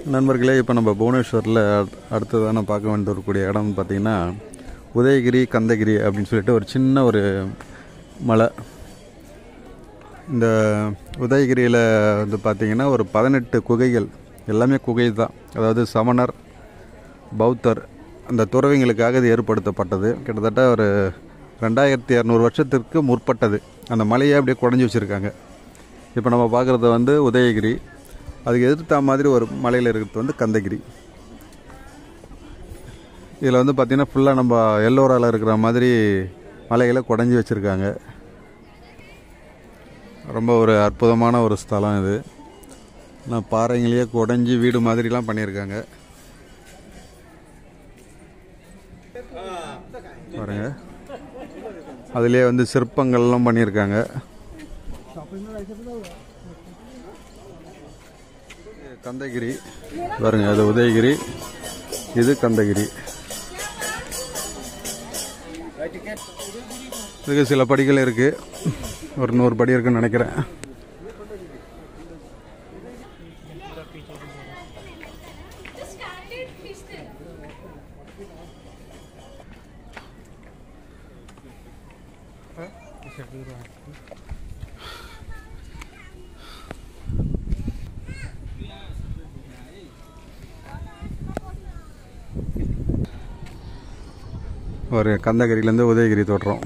நண்பர்களே, இப்போ நம்ம புவனேஸ்வரில் அடுத்ததான பார்க்க வேண்டிய இடம்னு பார்த்திங்கன்னா உதயகிரி கந்தகிரி அப்படின்னு சொல்லிட்டு ஒரு சின்ன ஒரு மலை. இந்த உதயகிரியில் வந்து பார்த்திங்கன்னா ஒரு 18 குகைகள், எல்லாமே குகை தான். அதாவது சமணர், பௌத்தர் அந்த துறவிங்களுக்காக இது ஏற்படுத்தப்பட்டது. கிட்டத்தட்ட ஒரு 2200 வருஷத்திற்கு முற்பட்டது. அந்த மலையை அப்படியே குடஞ்சி வச்சுருக்காங்க. இப்போ நம்ம பார்க்குறது வந்து உதயகிரி, அதுக்கு எதிர்த்த மாதிரி ஒரு மலையில் இருக்கிறது வந்து கந்தகிரி. இதில் வந்து பார்த்திங்கன்னா ஃபுல்லாக நம்ம எல்லோராவில் இருக்கிற மாதிரி மலைகளை குடஞ்சி வச்சுருக்காங்க. ரொம்ப ஒரு அற்புதமான ஒரு ஸ்தலம் இது. நான் பாறைங்களையே குடஞ்சி வீடு மாதிரிலாம் பண்ணியிருக்காங்க பாருங்க. அதுலேயே வந்து சிற்பங்கள்லாம் பண்ணியிருக்காங்க. கந்தகிரி பாருங்க, அது உதயகிரி, இது கந்தகிரி. இதுக்கு சில படிகள் இருக்கு, ஒரு 100 படி இருக்குன்னு நினைக்கிறேன். ஒரு கந்தகிரியிலேருந்து உதயகிரி தோற்றம்.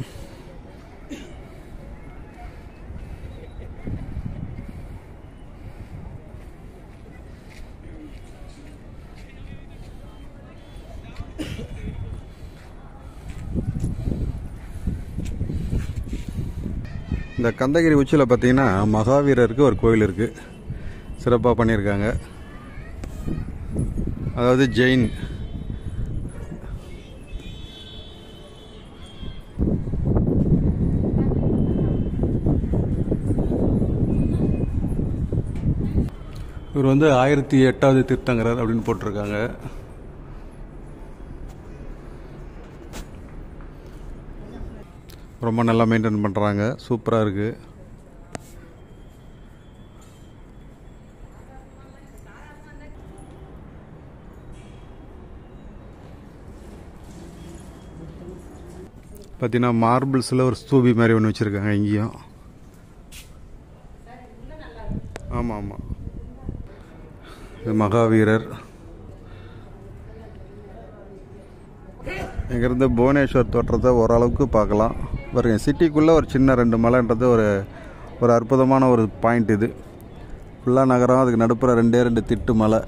இந்த கந்தகிரி உச்சியில் பார்த்தீங்கன்னா மகாவீரருக்கு ஒரு கோயில் இருக்குது, சிறப்பாக பண்ணியிருக்காங்க. அதாவது ஜெயின் இவர் வந்து 1008வது தீர்த்தங்கரர் அப்படின்னு போட்டிருக்காங்க. ரொம்ப நல்லா மெயின்டைன் பண்ணுறாங்க, சூப்பராக இருக்குது. பார்த்தீங்கன்னா மார்பிள்ஸில் ஒரு ஸ்தூபி மாதிரி ஒன்று வச்சுருக்காங்க இங்கேயும். ஆமாம் ஆமாம், இது மகாவீரர். இங்கேருந்து புவனேஸ்வர் தோற்றத்தை ஓரளவுக்கு பார்க்கலாம். பாருங்க, சிட்டிக்குள்ளே ஒரு சின்ன 2 மலைன்றது ஒரு அற்புதமான ஒரு பாயிண்ட். இது ஃபுல்லாக நகரம், அதுக்கு நடுப்புற 2 திட்டு மலை.